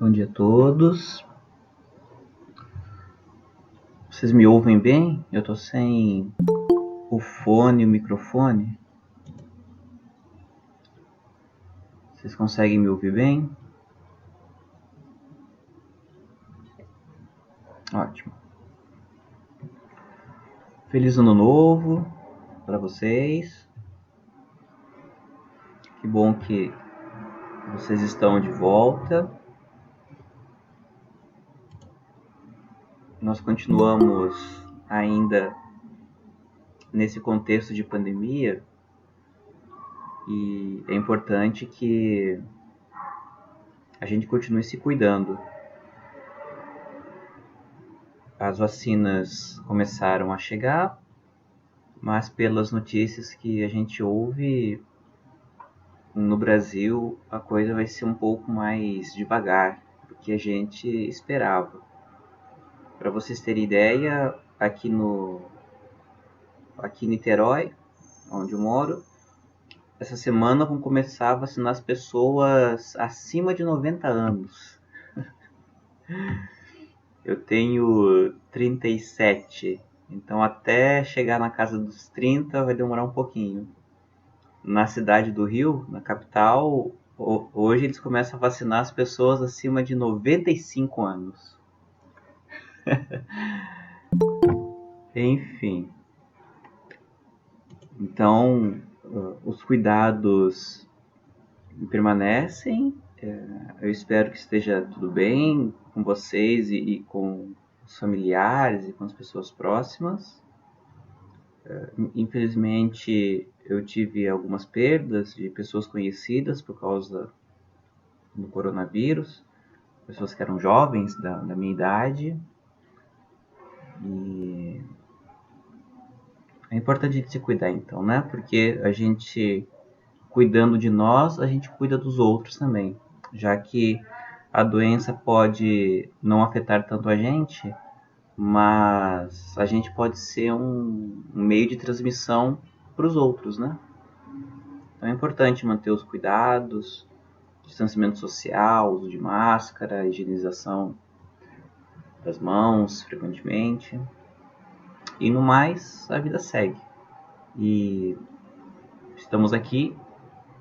Bom dia a todos. Vocês me ouvem bem? Eu tô sem o fone e o microfone. Vocês conseguem me ouvir bem? Ótimo. Feliz ano novo para vocês. Que bom que vocês estão de volta. Nós continuamos ainda nesse contexto de pandemia e é importante que a gente continue se cuidando. As vacinas começaram a chegar, mas pelas notícias que a gente ouve, no Brasil a coisa vai ser um pouco mais devagar do que a gente esperava. Para vocês terem ideia, aqui em Niterói, onde eu moro, essa semana vão começar a vacinar as pessoas acima de 90 anos. Eu tenho 37, então até chegar na casa dos 30 vai demorar um pouquinho. Na cidade do Rio, na capital, hoje eles começam a vacinar as pessoas acima de 95 anos. Enfim. Então, os cuidados permanecem. Eu espero que esteja tudo bem com vocês e com os familiares e com as pessoas próximas. Infelizmente, eu tive algumas perdas de pessoas conhecidas por causa do coronavírus, pessoas que eram jovens da minha idade. E é importante a gente se cuidar então, né? Porque a gente, cuidando de nós, a gente cuida dos outros também. Já que a doença pode não afetar tanto a gente, mas a gente pode ser um meio de transmissão para os outros, né? Então é importante manter os cuidados, distanciamento social, uso de máscara, higienização das mãos frequentemente. E no mais, a vida segue. E estamos aqui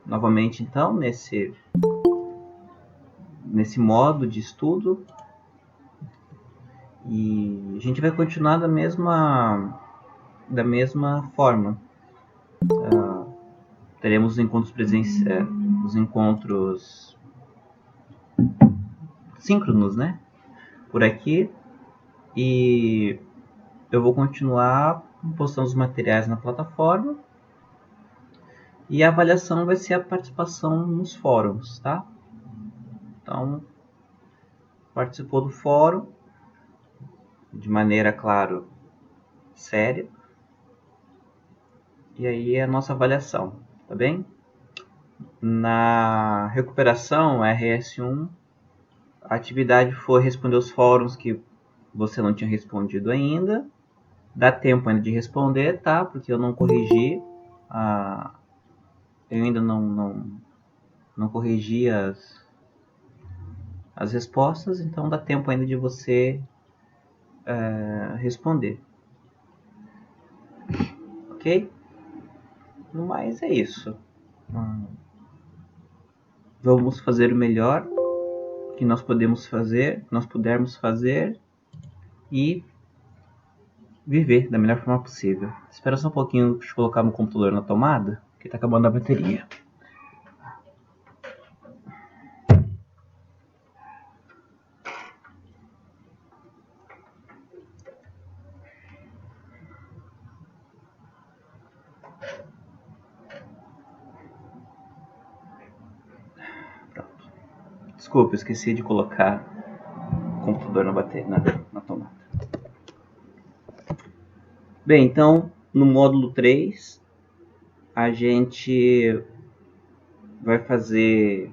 novamente então nesse modo de estudo. E a gente vai continuar da mesma forma. Teremos os encontros os encontros síncronos, né? Por aqui. E eu vou continuar postando os materiais na plataforma. E a avaliação vai ser a participação nos fóruns, tá? Então, participou do fórum de maneira, claro, séria. E aí é a nossa avaliação, tá bem? Na recuperação RS1, a atividade foi responder os fóruns que você não tinha respondido ainda. Dá tempo ainda de responder, tá? Porque eu não corrigi. Eu ainda não corrigi as respostas, então dá tempo ainda de você responder. Ok? Mas é isso. Vamos fazer o melhor que nós pudermos fazer e viver da melhor forma possível. Espera só um pouquinho para eu colocar meu computador na tomada, que está acabando a bateria. Pronto. Desculpa, eu esqueci de colocar o computador na tomada. Bem, então, no módulo 3, a gente vai fazer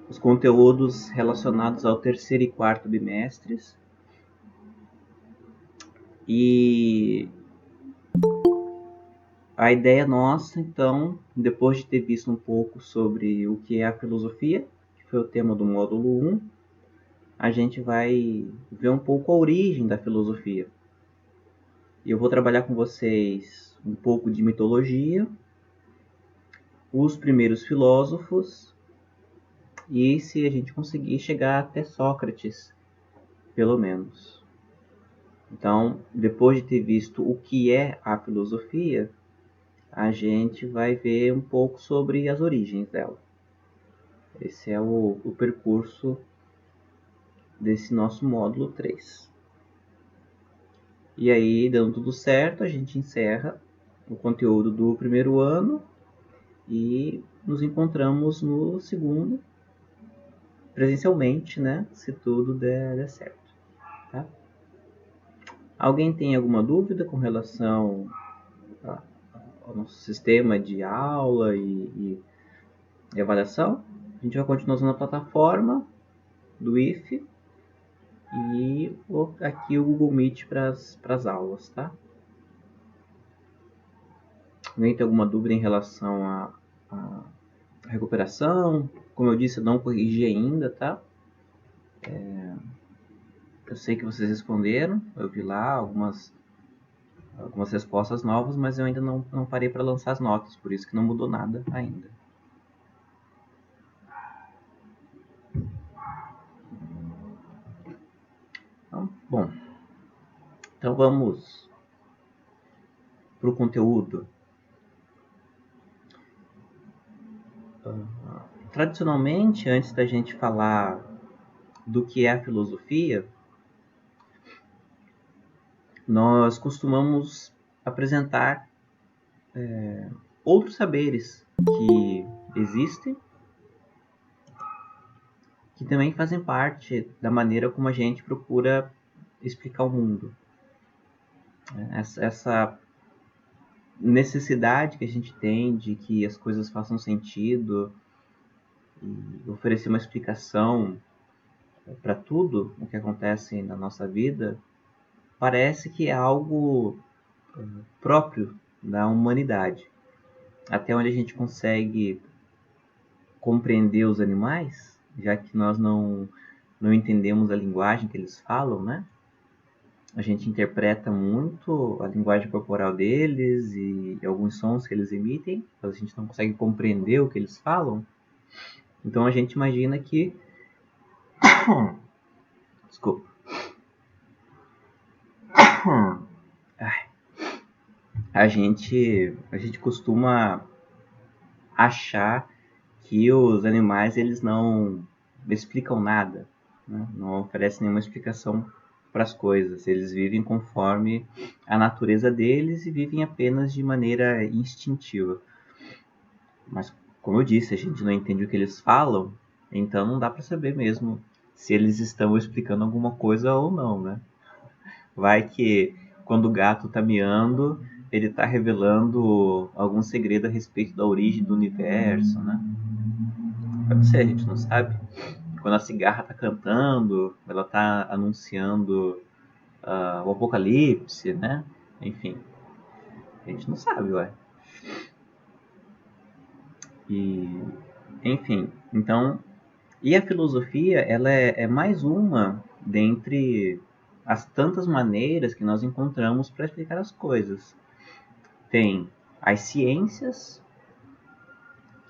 os conteúdos relacionados ao terceiro e quarto bimestres. E a ideia nossa, então, depois de ter visto um pouco sobre o que é a filosofia, que foi o tema do módulo 1, a gente vai ver um pouco a origem da filosofia. E eu vou trabalhar com vocês um pouco de mitologia, os primeiros filósofos, e se a gente conseguir chegar até Sócrates, pelo menos. Então, depois de ter visto o que é a filosofia, a gente vai ver um pouco sobre as origens dela. Esse é o percurso desse nosso módulo 3. E aí, dando tudo certo, a gente encerra o conteúdo do primeiro ano e nos encontramos no segundo, presencialmente, né? Se tudo der certo. Tá? Alguém tem alguma dúvida com relação ao nosso sistema de aula e avaliação? A gente vai continuar usando a plataforma do IF e aqui o Google Meet para as aulas, tá? Alguém tem alguma dúvida em relação à recuperação? Como eu disse, eu não corrigi ainda, tá? Eu sei que vocês responderam, eu vi lá algumas respostas novas, mas eu ainda não parei para lançar as notas, por isso que não mudou nada ainda. Então, bom, então vamos para o conteúdo. Tradicionalmente, antes da gente falar do que é a filosofia, nós costumamos apresentar outros saberes que existem, que também fazem parte da maneira como a gente procura explicar o mundo. Essa necessidade que a gente tem de que as coisas façam sentido e oferecer uma explicação para tudo o que acontece na nossa vida, parece que é algo próprio da humanidade. Até onde a gente consegue compreender os animais, já que nós não entendemos a linguagem que eles falam, né? A gente interpreta muito a linguagem corporal deles e alguns sons que eles emitem, mas a gente não consegue compreender o que eles falam. Então a gente imagina que... Desculpa. A gente costuma achar que os animais eles não explicam nada, né? Não oferecem nenhuma explicação para as coisas. Eles vivem conforme a natureza deles e vivem apenas de maneira instintiva. Mas, como eu disse, a gente não entende o que eles falam, então não dá para saber mesmo se eles estão explicando alguma coisa ou não, né? Vai que quando o gato está miando, ele está revelando algum segredo a respeito da origem do universo, né? Pode ser, a gente não sabe. Quando a cigarra está cantando, ela está anunciando o apocalipse, né? Enfim, a gente não sabe, ué. E, enfim, então, e a filosofia, ela é mais uma dentre as tantas maneiras que nós encontramos para explicar as coisas. Tem as ciências,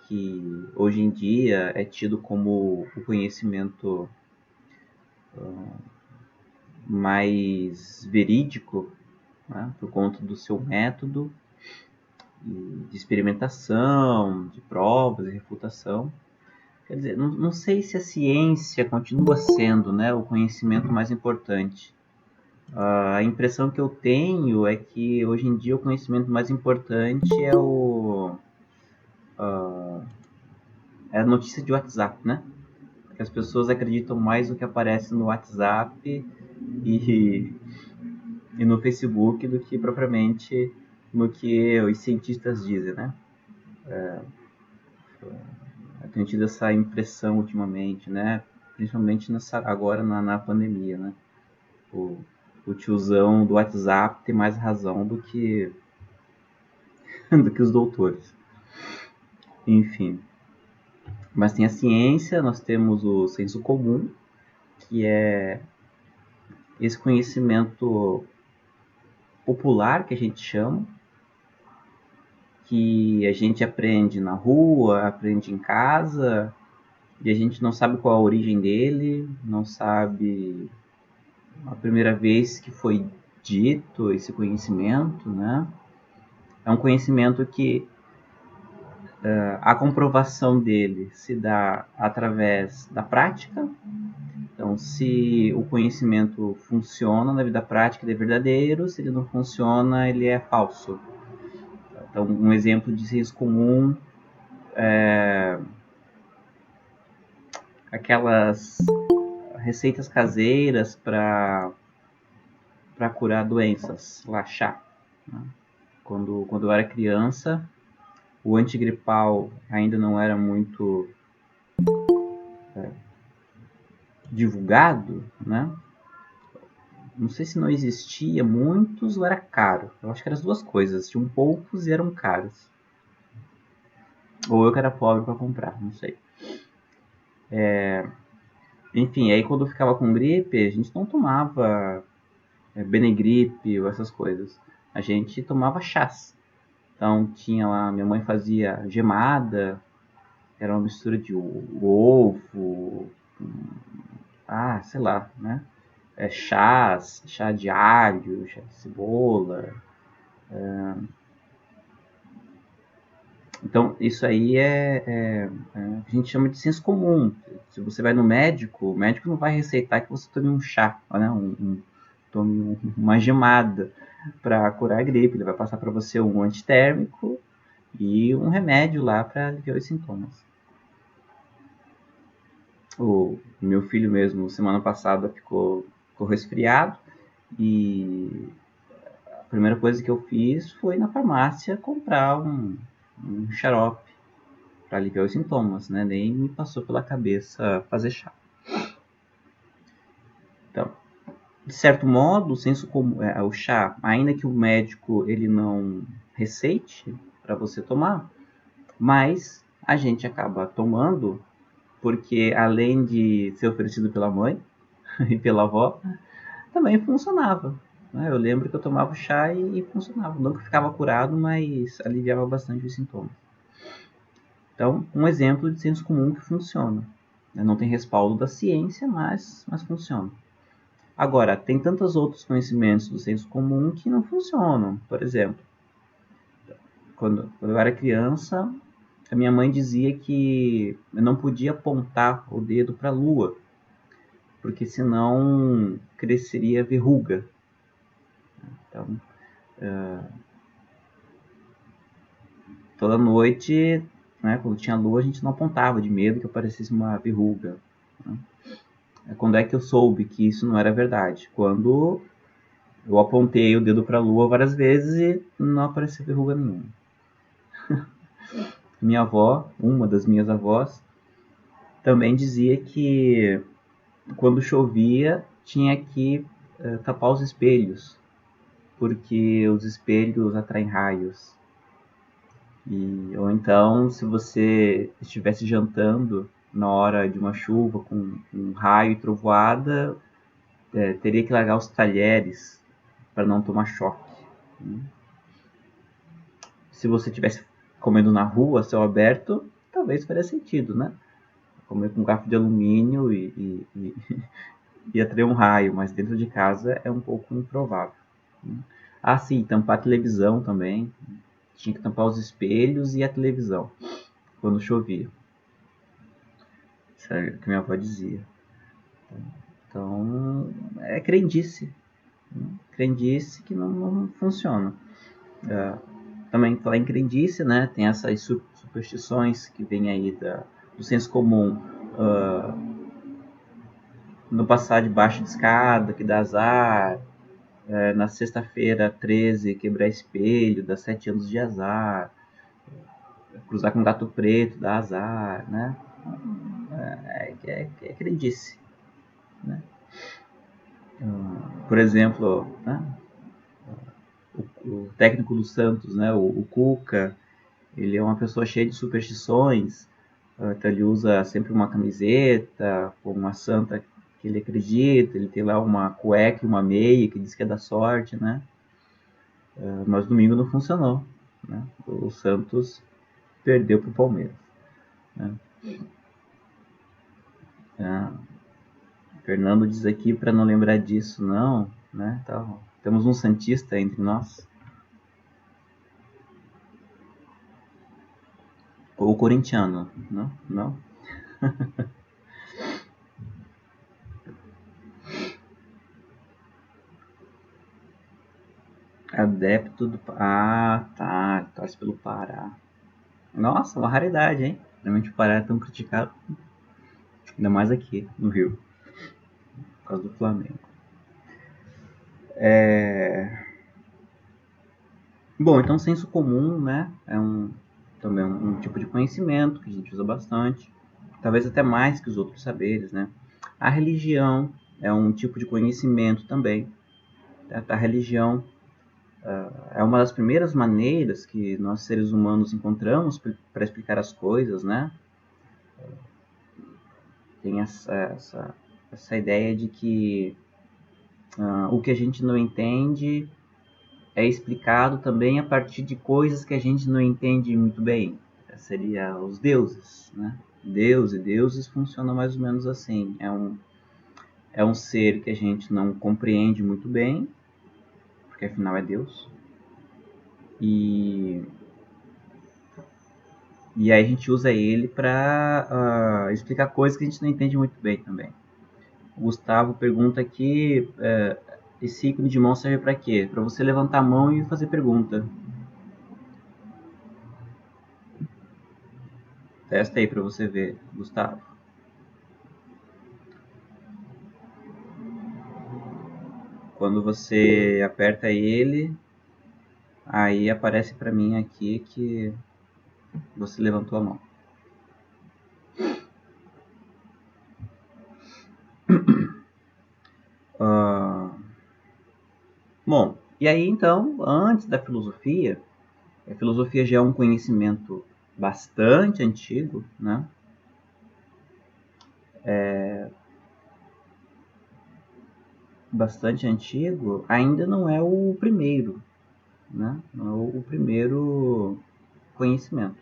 que hoje em dia é tido como o conhecimento mais verídico, né, por conta do seu método de experimentação, de provas e refutação. Quer dizer, não sei se a ciência continua sendo, né, o conhecimento mais importante. A impressão que eu tenho é que hoje em dia o conhecimento mais importante é a notícia de WhatsApp, né? Que as pessoas acreditam mais no que aparece no WhatsApp e no Facebook do que propriamente no que os cientistas dizem, né? Eu tenho tido essa impressão ultimamente, né? Principalmente agora na pandemia, né? O tiozão do WhatsApp tem mais razão do que os doutores. Enfim. Mas tem a ciência, nós temos o senso comum, que é esse conhecimento popular que a gente chama, que a gente aprende na rua, aprende em casa, e a gente não sabe qual a origem dele, não sabe a primeira vez que foi dito esse conhecimento, né? É um conhecimento que a comprovação dele se dá através da prática. Então, se o conhecimento funciona na vida prática, ele é verdadeiro; se ele não funciona, ele é falso. Então, um exemplo de senso comum é aquelas receitas caseiras para curar doenças, lá, chá. Né? Quando eu era criança, o antigripal ainda não era muito divulgado, né? Não sei se não existia muitos ou era caro. Eu acho que eram as duas coisas. Tinham poucos e eram caros. Ou eu que era pobre para comprar, não sei. Enfim, aí quando eu ficava com gripe, a gente não tomava Benegripe ou essas coisas. A gente tomava chás. Então tinha lá, minha mãe fazia gemada, era uma mistura de ovo, sei lá, né? Chás, chá de alho, chá de cebola. Então, isso aí a gente chama de senso comum. Se você vai no médico, o médico não vai receitar que você tome um chá, né? Tome uma gemada para curar a gripe. Ele vai passar para você um antitérmico e um remédio lá para aliviar os sintomas. O meu filho mesmo, semana passada, ficou resfriado e a primeira coisa que eu fiz foi na farmácia comprar um xarope para aliviar os sintomas, né? Nem me passou pela cabeça fazer chá. Então, de certo modo, o senso comum, o chá, ainda que o médico ele não receite para você tomar, mas a gente acaba tomando porque, além de ser oferecido pela mãe e pela avó, também funcionava. Né? Eu lembro que eu tomava chá e funcionava. Não que ficava curado, mas aliviava bastante os sintomas. Então, um exemplo de senso comum que funciona. Não tem respaldo da ciência, mas funciona. Agora, tem tantos outros conhecimentos do senso comum que não funcionam. Por exemplo, quando eu era criança, a minha mãe dizia que eu não podia apontar o dedo para a lua, porque senão cresceria verruga. Então, toda noite, né, quando tinha lua, a gente não apontava, de medo que aparecesse uma verruga. Né? Quando é que eu soube que isso não era verdade? Quando eu apontei o dedo para a lua várias vezes e não apareceu verruga nenhuma. Minha avó, uma das minhas avós, também dizia que quando chovia tinha que tapar os espelhos, porque os espelhos atraem raios. Ou então, se você estivesse jantando na hora de uma chuva com um raio e trovoada, teria que largar os talheres para não tomar choque. Se você estivesse comendo na rua, céu aberto, talvez faria sentido, né? Comer com garfo de alumínio e atrair um raio, mas dentro de casa é um pouco improvável. Sim, tampar a televisão também. Tinha que tampar os espelhos e a televisão quando chovia. Isso é o que minha avó dizia. Então, é crendice. Crendice que não funciona. Também falar em crendice, né? Tem essas superstições que vêm aí do senso comum. No passar debaixo de escada, que dá azar. Na sexta-feira 13, quebrar espelho, dá 7 anos de azar. Cruzar com gato preto, dá azar, né? É crendice. Né? Por exemplo, né? O técnico do Santos, né? O Cuca, ele é uma pessoa cheia de superstições. Então ele usa sempre uma camiseta com uma santa que ele acredita, ele tem lá uma cueca e uma meia que diz que é da sorte, né? Mas domingo não funcionou, né? O Santos perdeu pro Palmeiras, né? Fernando diz aqui para não lembrar disso, não, né? Então, temos um santista entre nós. Ou corintiano, não? Não? Adepto do... Ah, tá. Torce pelo Pará. Nossa, uma raridade, hein? Realmente o Pará é tão criticado. Ainda mais aqui, no Rio. Por causa do Flamengo. Bom, então senso comum, né? É também um tipo de conhecimento que a gente usa bastante. Talvez até mais que os outros saberes, né? A religião é um tipo de conhecimento também. A religião é uma das primeiras maneiras que nós seres humanos encontramos para explicar as coisas, né? Tem essa ideia de que o que a gente não entende é explicado também a partir de coisas que a gente não entende muito bem. Seria os deuses, né? Deus e deuses funcionam mais ou menos assim. É um ser que a gente não compreende muito bem, porque afinal é Deus. E aí a gente usa ele para explicar coisas que a gente não entende muito bem também. O Gustavo pergunta aqui, esse ícone de mão serve para quê? Para você levantar a mão e fazer pergunta. Testa aí para você ver, Gustavo. Quando você aperta ele, aí aparece para mim aqui que você levantou a mão. Bom, e aí então, antes da filosofia, a filosofia já é um conhecimento bastante antigo, né? Bastante antigo, ainda não é o primeiro, né? Não é o primeiro conhecimento.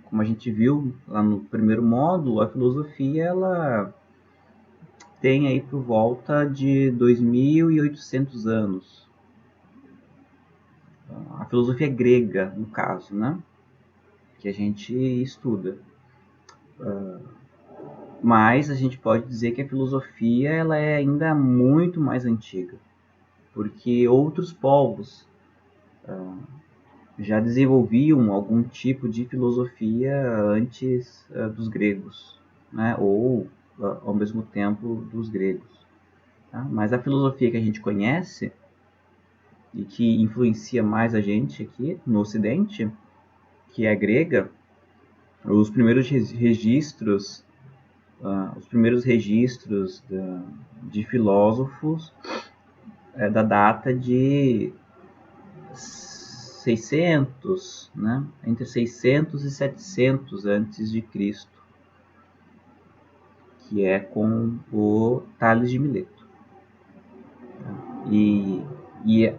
Como a gente viu lá no primeiro módulo, a filosofia ela tem aí por volta de 2.800 anos. A filosofia grega, no caso, né? Que a gente estuda. Mas a gente pode dizer que a filosofia ela é ainda muito mais antiga, porque outros povos já desenvolviam algum tipo de filosofia antes dos gregos, né? Ou ao mesmo tempo dos gregos. Tá? Mas a filosofia que a gente conhece e que influencia mais a gente aqui no Ocidente, que é a grega, os primeiros registros de filósofos da data de 600, né? Entre 600 e 700 antes de Cristo, que é com o Tales de Mileto. E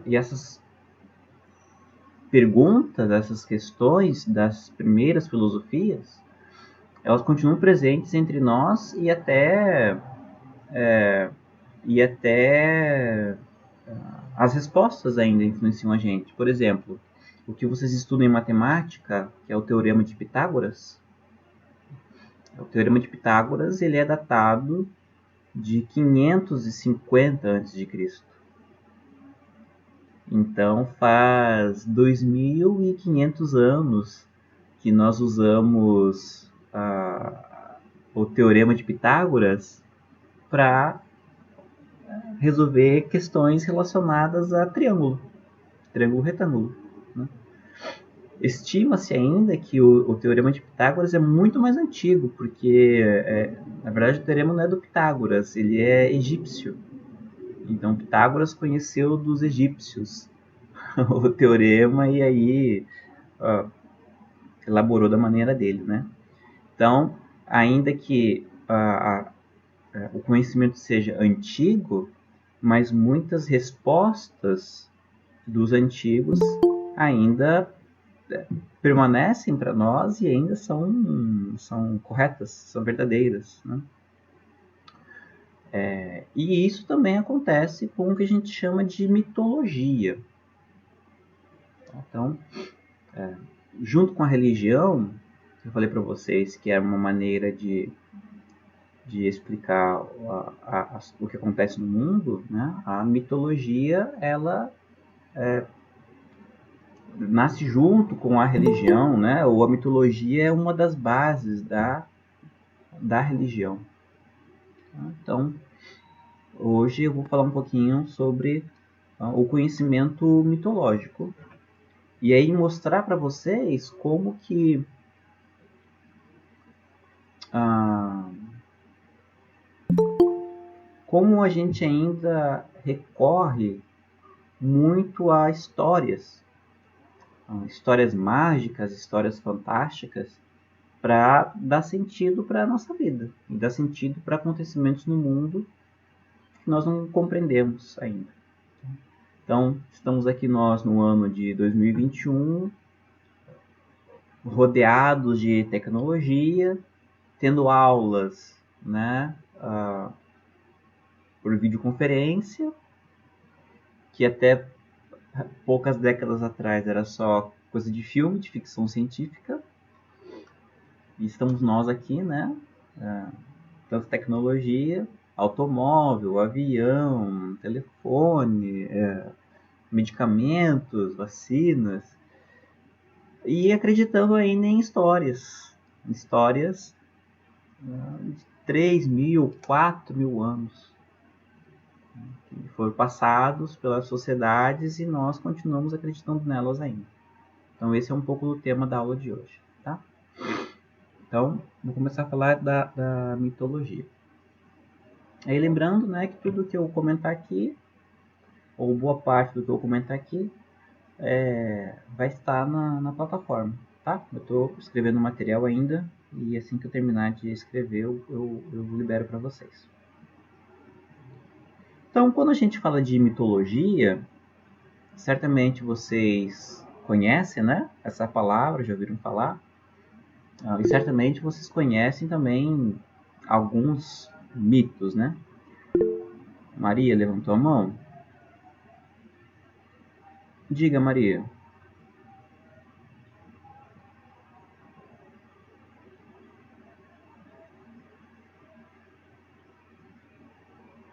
essas perguntas, essas questões das primeiras filosofias, elas continuam presentes entre nós e até as respostas ainda influenciam a gente. Por exemplo, o que vocês estudam em matemática, que é o Teorema de Pitágoras, ele é datado de 550 a.C. Então faz 2.500 anos que nós usamos o Teorema de Pitágoras para resolver questões relacionadas a triângulo retângulo. Né? Estima-se ainda que o Teorema de Pitágoras é muito mais antigo, porque na verdade o teorema não é do Pitágoras, ele é egípcio. Então Pitágoras conheceu dos egípcios o teorema e aí elaborou da maneira dele, né? Então, ainda que a o conhecimento seja antigo, mas muitas respostas dos antigos ainda permanecem para nós e ainda são corretas, são verdadeiras, né? E isso também acontece com o que a gente chama de mitologia. Então, junto com a religião, eu falei para vocês que é uma maneira de explicar o que acontece no mundo, né? A mitologia, ela nasce junto com a religião, né? Ou a mitologia é uma das bases da religião. Então, hoje eu vou falar um pouquinho sobre o conhecimento mitológico. E aí mostrar para vocês como que como a gente ainda recorre muito a histórias mágicas, histórias fantásticas, para dar sentido para a nossa vida e dar sentido para acontecimentos no mundo que nós não compreendemos ainda. Então, estamos aqui nós no ano de 2021, rodeados de tecnologia, tendo aulas, né, por videoconferência, que até poucas décadas atrás era só coisa de filme, de ficção científica. E estamos nós aqui, né? Tanto tecnologia, automóvel, avião, telefone, medicamentos, vacinas, e acreditando ainda em histórias de 3.000, 4.000 anos, que foram passados pelas sociedades e nós continuamos acreditando nelas ainda. Então esse é um pouco do tema da aula de hoje, tá? Então, vou começar a falar da mitologia. Aí lembrando, né, que tudo que eu comentar aqui, ou boa parte do que eu comentar aqui, vai estar na plataforma, tá? Eu estou escrevendo material ainda e assim que eu terminar de escrever, eu libero para vocês. Então, quando a gente fala de mitologia, certamente vocês conhecem, né, essa palavra, já ouviram falar, e certamente vocês conhecem também alguns mitos, né? Maria levantou a mão. Diga, Maria.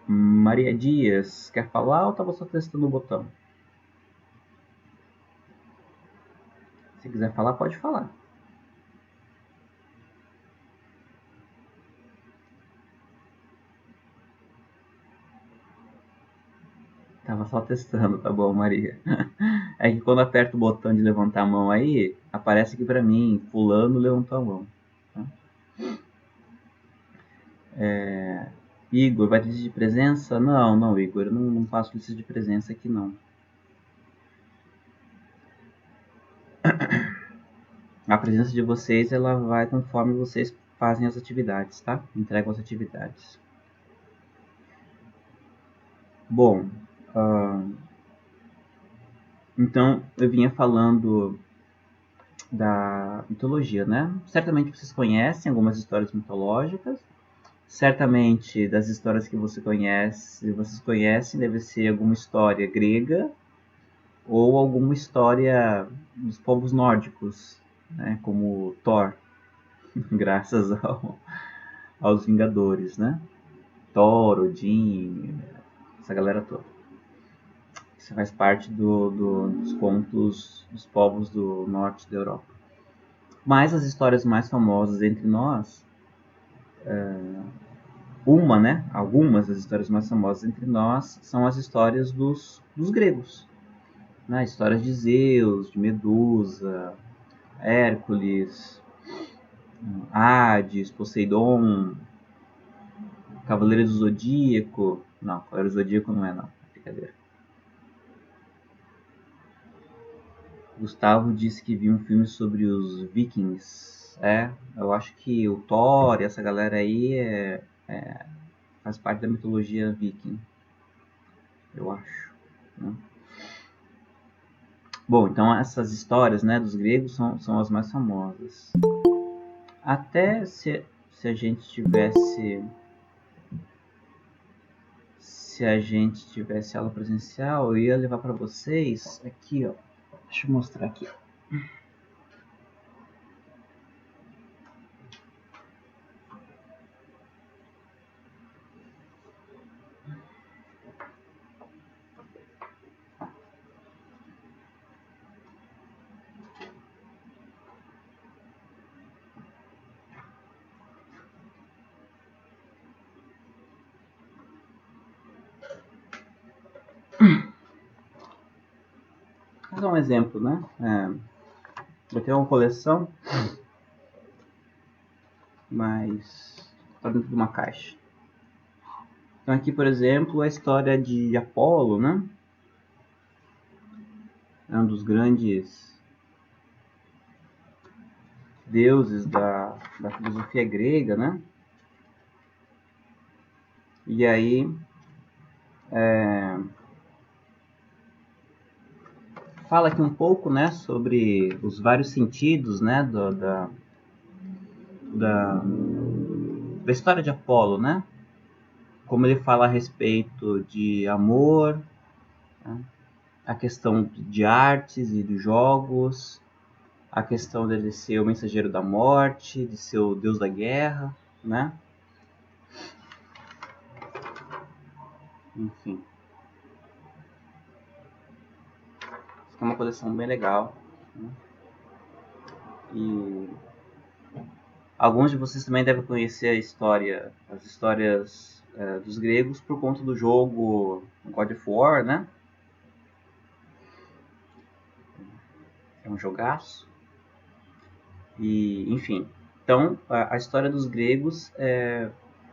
Maria Dias, quer falar ou estava só testando o botão? Se quiser falar, pode falar. Tava só testando, tá bom, Maria. É que quando aperto o botão de levantar a mão aí, aparece aqui pra mim, fulano levantou a mão. Tá? Igor, vai ter lista de presença? Não, Igor, eu não faço lista de presença aqui não. A presença de vocês, ela vai conforme vocês fazem as atividades, tá? Entregam as atividades. Bom, então eu vinha falando da mitologia, né? Certamente vocês conhecem algumas histórias mitológicas. Certamente das histórias que vocês conhecem, deve ser alguma história grega ou alguma história dos povos nórdicos, né? Como Thor, graças aos Vingadores, né? Thor, Odin, essa galera toda. Isso faz parte dos contos dos povos do norte da Europa. Mas as histórias mais famosas entre nós, algumas das histórias mais famosas entre nós são as histórias dos gregos. Né? Histórias de Zeus, de Medusa, Hércules, Hades, Poseidon, Cavaleiro do Zodíaco. Não, Cavaleiro do Zodíaco não é não, brincadeira. Gustavo disse que viu um filme sobre os vikings. Eu acho que o Thor e essa galera aí faz parte da mitologia viking, eu acho, né? Bom, então essas histórias, né, dos gregos são as mais famosas. Até se a gente tivesse aula presencial, eu ia levar para vocês aqui, ó. Deixa eu mostrar aqui. Vou dar um exemplo, né? Eu tenho uma coleção, mas está dentro de uma caixa. Então aqui, por exemplo, a história de Apolo, né? É um dos grandes deuses da filosofia grega, né? E aí fala aqui um pouco, né, sobre os vários sentidos, né, da história de Apolo, né? Como ele fala a respeito de amor, né? A questão de artes e de jogos, a questão dele ser o mensageiro da morte, de ser o deus da guerra, né? Enfim. Isso é uma coleção bem legal, né? E alguns de vocês também devem conhecer as histórias dos gregos por conta do jogo God of War, né? É um jogaço. E, enfim. Então, a história dos gregos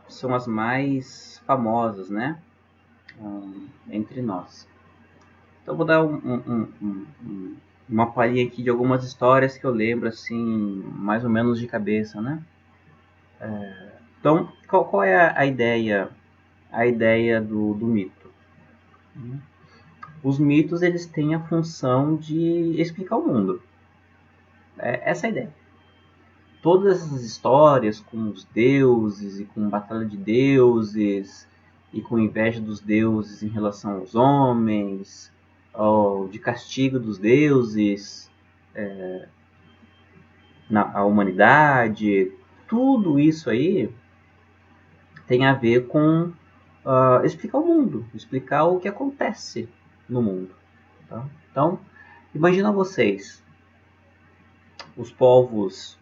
são as mais famosas, né? Entre nós. Então, vou dar uma palhinha aqui de algumas histórias que eu lembro, assim, mais ou menos de cabeça, né? Então, qual é a ideia do mito? Os mitos, eles têm a função de explicar o mundo. Essa é a ideia. Todas essas histórias com os deuses e com batalha de deuses e com inveja dos deuses em relação aos homens, de castigo dos deuses à humanidade, tudo isso aí tem a ver com explicar o mundo, explicar o que acontece no mundo. Tá? Então, imagina vocês, os povos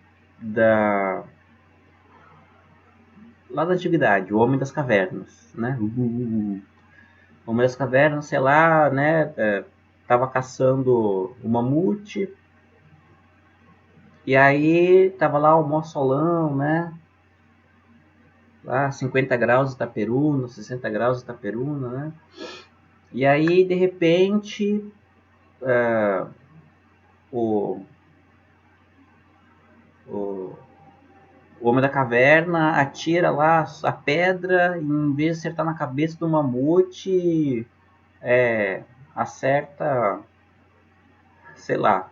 lá da antiguidade, o homem das cavernas, né? O homem das cavernas, sei lá, né? Tava caçando o mamute e aí tava lá o mossolão, né? Lá 50 graus de Itaperuna, 60 graus de Itaperuna, né? E aí, de repente, o, o, o homem da caverna atira lá a pedra e em vez de acertar na cabeça do mamute, acerta, sei lá,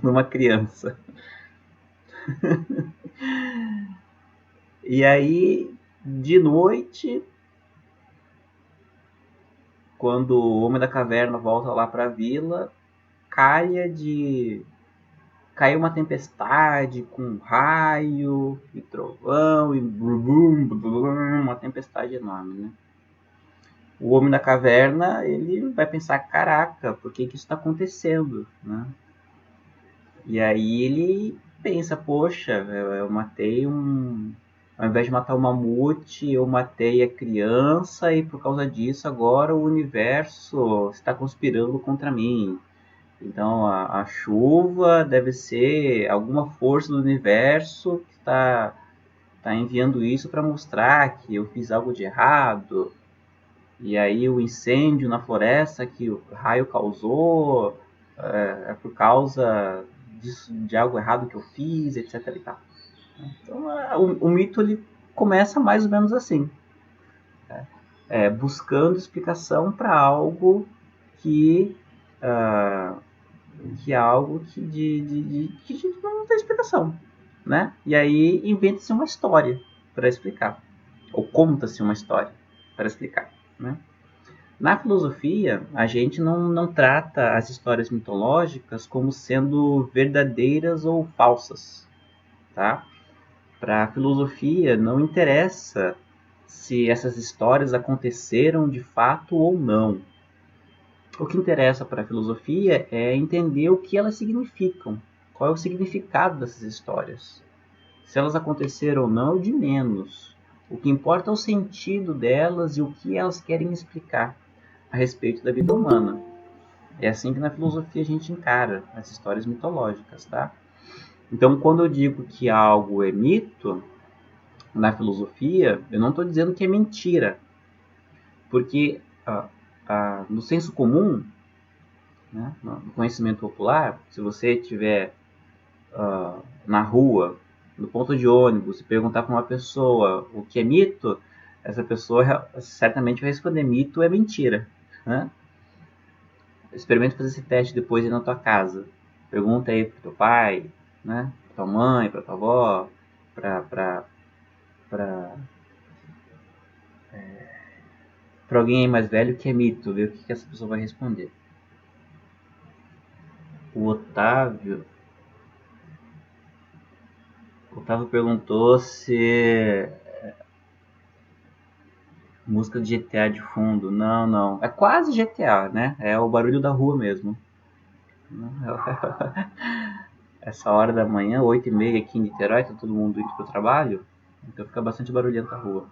numa criança. E aí, de noite, quando o homem da caverna volta lá para a vila, caiu uma tempestade com raio e trovão e uma tempestade enorme, né? O homem da caverna, ele vai pensar, caraca, por que isso está acontecendo, né? E aí ele pensa, poxa, eu matei ao invés de matar o mamute, eu matei a criança e por causa disso agora o universo está conspirando contra mim. Então a chuva deve ser alguma força do universo que está enviando isso para mostrar que eu fiz algo de errado. E aí o incêndio na floresta que o raio causou por causa de algo errado que eu fiz, etc. E tal. Então o mito ele começa mais ou menos assim. buscando explicação para algo que é algo que não tem explicação, né? E aí inventa-se uma história para explicar, ou conta-se uma história para explicar, né? Na filosofia, a gente não trata as histórias mitológicas como sendo verdadeiras ou falsas, tá? Para a filosofia, não interessa se essas histórias aconteceram de fato ou não. O que interessa para a filosofia é entender o que elas significam, qual é o significado dessas histórias. Se elas aconteceram ou não, é o de menos. O que importa é o sentido delas e o que elas querem explicar a respeito da vida humana. É assim que na filosofia a gente encara as histórias mitológicas, tá? Então, quando eu digo que algo é mito, na filosofia, eu não estou dizendo que é mentira, porque no senso comum, né, no conhecimento popular, se você estiver na rua, no ponto de ônibus, e perguntar para uma pessoa o que é mito, essa pessoa certamente vai responder: mito é mentira. Né? Experimenta fazer esse teste depois aí na tua casa. Pergunta aí pro teu pai, né? Pra tua mãe, pra tua avó, pra alguém aí mais velho que é mito, ver o que essa pessoa vai responder. O Otávio perguntou se música de GTA de fundo. Não. É quase GTA, né? É o barulho da rua mesmo. Essa hora da manhã, 8h30 aqui em Niterói, tá todo mundo indo pro trabalho. Então fica bastante barulhento a rua.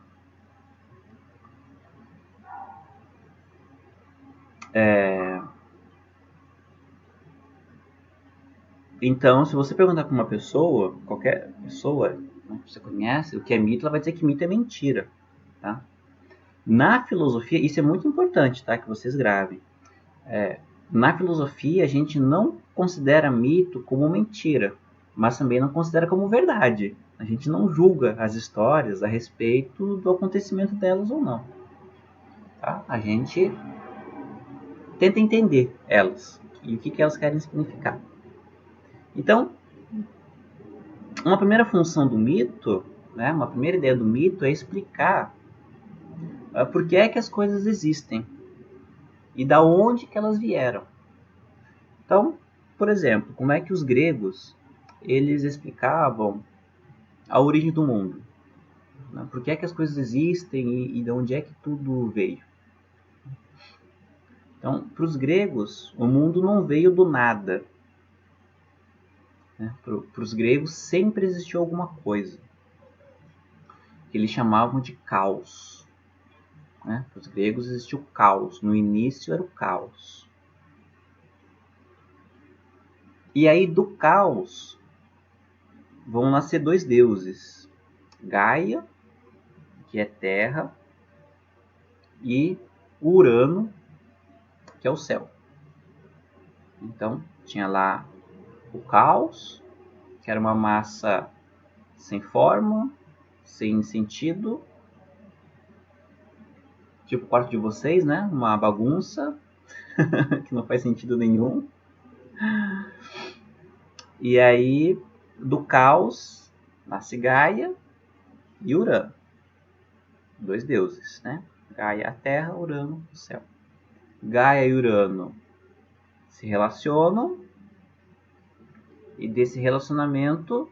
Então, se você perguntar para uma pessoa, qualquer pessoa, né, que você conhece, o que é mito, ela vai dizer que mito é mentira. Tá? Na filosofia, isso é muito importante, tá? Que vocês gravem. Na filosofia, a gente não considera mito como mentira, mas também não considera como verdade. A gente não julga as histórias a respeito do acontecimento delas ou não. Tá? A gente tenta entender elas e o que elas querem significar. Então, uma primeira função do mito, né, uma primeira ideia do mito é explicar por que é que as coisas existem e da onde que elas vieram. Então, por exemplo, como é que os gregos eles explicavam a origem do mundo? Né? Por que é que as coisas existem e de onde é que tudo veio? Então, para os gregos, o mundo não veio do nada. Né? Para os gregos sempre existiu alguma coisa que eles chamavam de caos. Né? Para os gregos existiu o caos. No início era o caos. E aí do caos vão nascer dois deuses. Gaia, que é terra, e Urano, que é o céu. Então tinha lá o caos, que era uma massa sem forma, sem sentido, tipo o quarto de vocês, né? Uma bagunça que não faz sentido nenhum. E aí do caos nasce Gaia e Urano, dois deuses, né? Gaia a terra, Urano o céu. Gaia e Urano se relacionam e desse relacionamento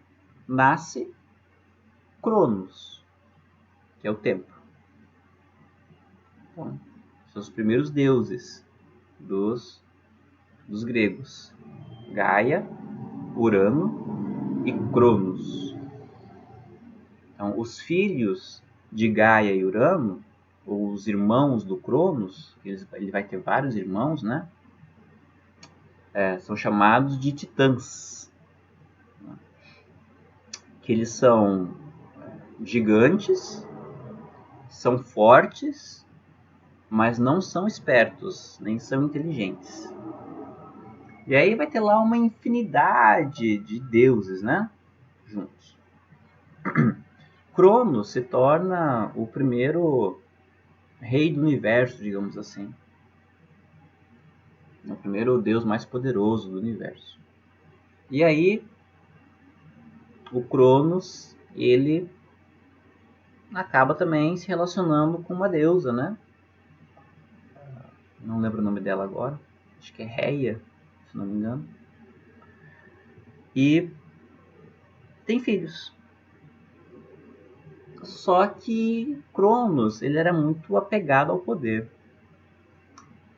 nasce Cronos, que é o tempo. Então, são os primeiros deuses dos gregos. Gaia, Urano e Cronos. Então, os filhos de Gaia e Urano, ou os irmãos do Cronos, ele vai ter vários irmãos, né? São chamados de titãs. Que eles são gigantes, são fortes, mas não são espertos, nem são inteligentes. E aí vai ter lá uma infinidade de deuses, né? Juntos. Cronos se torna o primeiro rei do universo, digamos assim. É o primeiro deus mais poderoso do universo. E aí, o Cronos, ele acaba também se relacionando com uma deusa, né? Não lembro o nome dela agora. Acho que é Reia, se não me engano. E tem filhos. Só que Cronos, ele era muito apegado ao poder.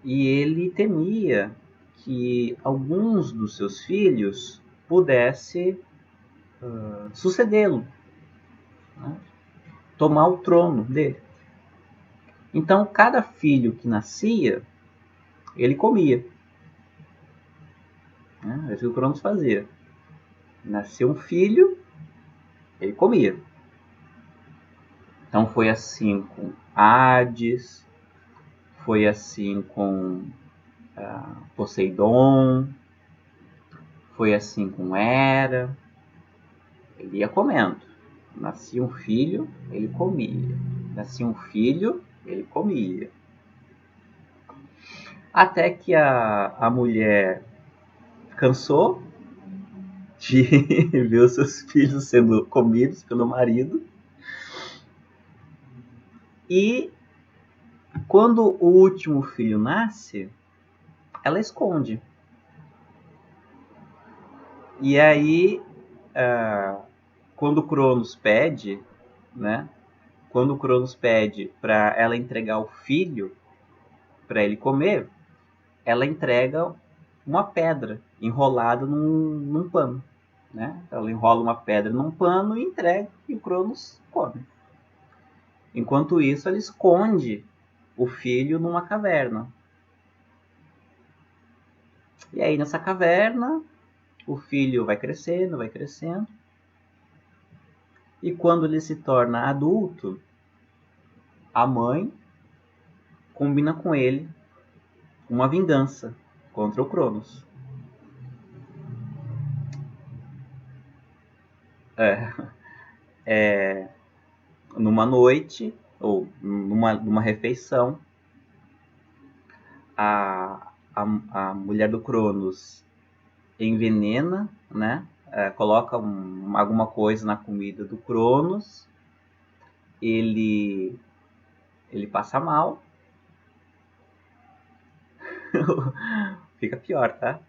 E ele temia que alguns dos seus filhos pudesse sucedê-lo, né? Tomar o trono dele. Então, cada filho que nascia, ele comia. Né? É isso que o Cronos fazia. Nasceu um filho, ele comia. Então foi assim com Hades, foi assim com Poseidon, foi assim com Hera. Ele ia comendo. Nascia um filho, ele comia. Nascia um filho, ele comia. Até que a mulher cansou de ver os seus filhos sendo comidos pelo marido. E quando o último filho nasce, ela esconde. E aí, quando o Cronos pede, né? Quando o Cronos pede para ela entregar o filho para ele comer, ela entrega uma pedra enrolada num pano. Né? Ela enrola uma pedra num pano e entrega, e o Cronos come. Enquanto isso, ela esconde o filho numa caverna. E aí, nessa caverna, o filho vai crescendo, vai crescendo. E quando ele se torna adulto, a mãe combina com ele uma vingança contra o Cronos. Numa noite, ou numa refeição, a mulher do Cronos envenena, né? Coloca alguma coisa na comida do Cronos, ele passa mal, fica pior, tá?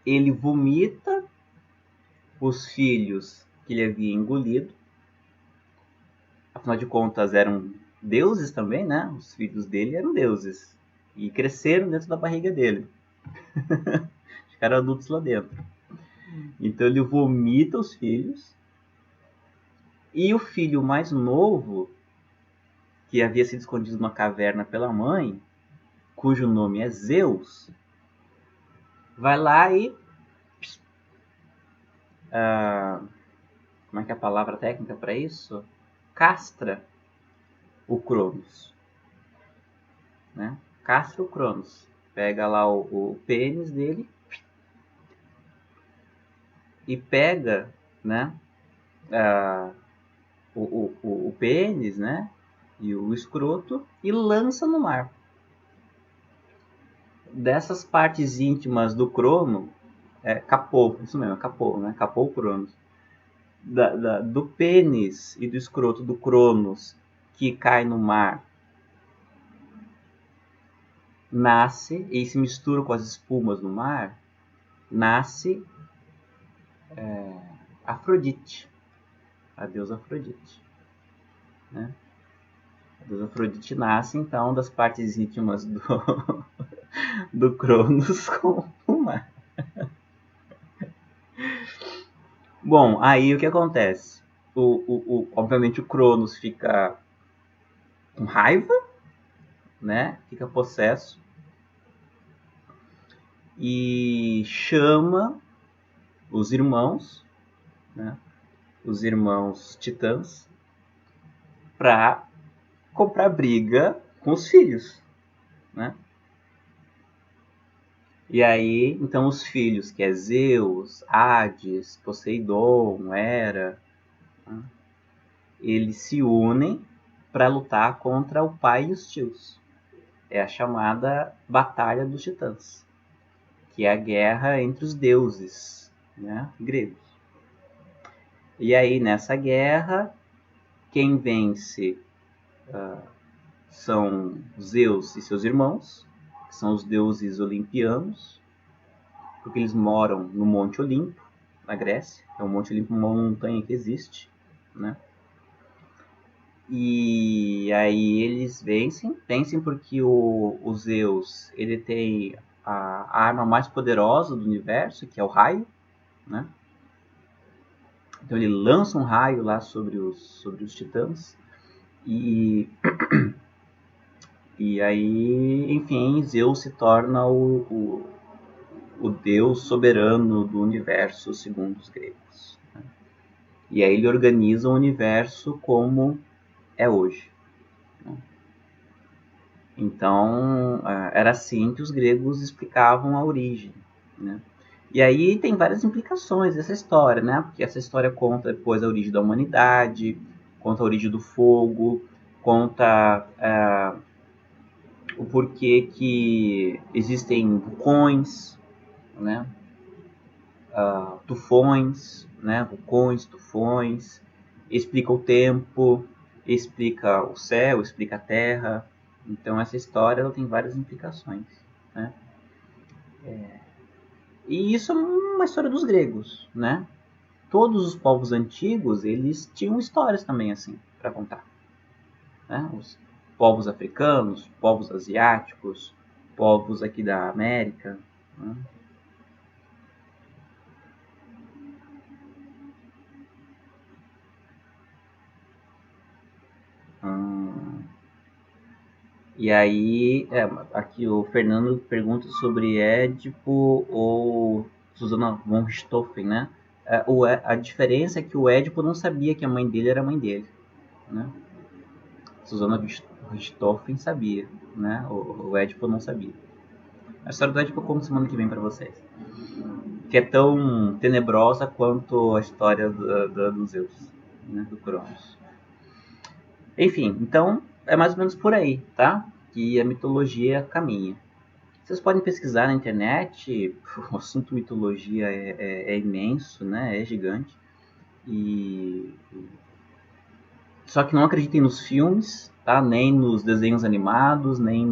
Ele vomita os filhos que ele havia engolido, afinal de contas eram deuses também, né? Os filhos dele eram deuses e cresceram dentro da barriga dele. Ficaram adultos lá dentro. Então ele vomita os filhos. E o filho mais novo, que havia sido escondido numa caverna pela mãe, cujo nome é Zeus, vai lá e como é que é a palavra técnica para isso? Castra o Cronos. Né? Castra o Cronos. Pega lá o pênis dele e pega, né, o pênis, né, e o escroto e lança no mar. Dessas partes íntimas do Crono, capou, isso mesmo, capou, né, capou o Cronos. Do pênis e do escroto do Cronos que cai no mar, nasce e se mistura com as espumas do mar, nasce Afrodite, a deusa Afrodite. Né? A deusa Afrodite nasce então das partes íntimas do Cronos com o mar. Bom, aí o que acontece? Obviamente o Cronos fica com raiva, né? Fica possesso e chama os irmãos, né? Os irmãos titãs, para comprar briga com os filhos, né? E aí, então os filhos, que é Zeus, Hades, Poseidon, Hera, né? Eles se unem para lutar contra o pai e os tios. É a chamada Batalha dos Titãs, que é a guerra entre os deuses, né, gregos. E aí, nessa guerra, quem vence são Zeus e seus irmãos, que são os deuses olimpianos, porque eles moram no Monte Olimpo, na Grécia. É o Monte Olimpo, uma montanha que existe, né? E aí eles vencem porque o Zeus, ele tem a arma mais poderosa do universo, que é o raio, né? Então ele lança um raio lá sobre os titãs e aí, enfim, Zeus se torna o deus soberano do universo, segundo os gregos. Né? E aí ele organiza o universo como é hoje. Né? Então, era assim que os gregos explicavam a origem. Né? E aí tem várias implicações dessa história, né? Porque essa história conta depois a origem da humanidade, conta a origem do fogo, conta o porquê que existem vulcões, né? Tufões, né? Vulcões, tufões, explica o tempo, explica o céu, explica a terra. Então essa história ela tem várias implicações, né? E isso é uma história dos gregos, né? Todos os povos antigos eles tinham histórias também assim para contar, né? Os povos africanos, povos asiáticos, povos aqui da América, né? E aí, aqui o Fernando pergunta sobre Édipo ou Susana von Richthofen, né? A diferença é que o Édipo não sabia que a mãe dele era a mãe dele, né? Susana Richthofen sabia, né? O Édipo não sabia. A história do Édipo eu conto semana que vem para vocês. Que é tão tenebrosa quanto a história do Zeus, né? Do Cronos. Enfim, então é mais ou menos por aí, tá? Que a mitologia caminha. Vocês podem pesquisar na internet, o assunto mitologia é imenso, né? É gigante. E só que não acreditem nos filmes, tá? Nem nos desenhos animados, nem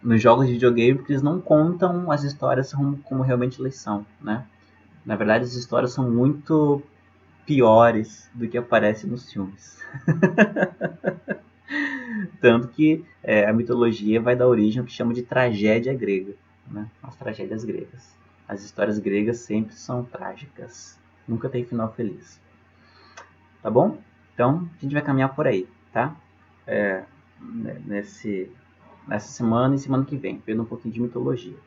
nos jogos de videogame, porque eles não contam as histórias como realmente elas são, né? Na verdade, as histórias são muito piores do que aparece nos filmes. Tanto que a mitologia vai dar origem ao que chama de tragédia grega, né? As tragédias gregas. As histórias gregas sempre são trágicas. Nunca tem final feliz. Tá bom? Então, a gente vai caminhar por aí, tá? Nessa semana e semana que vem, vendo um pouquinho de mitologia.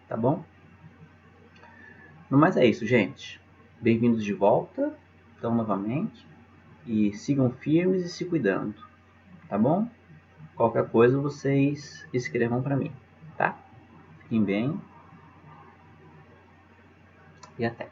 Tá bom? No mais é isso, gente. Bem-vindos de volta, então, novamente. E sigam firmes e se cuidando, tá bom? Qualquer coisa vocês escrevam para mim, tá? Fiquem bem e até.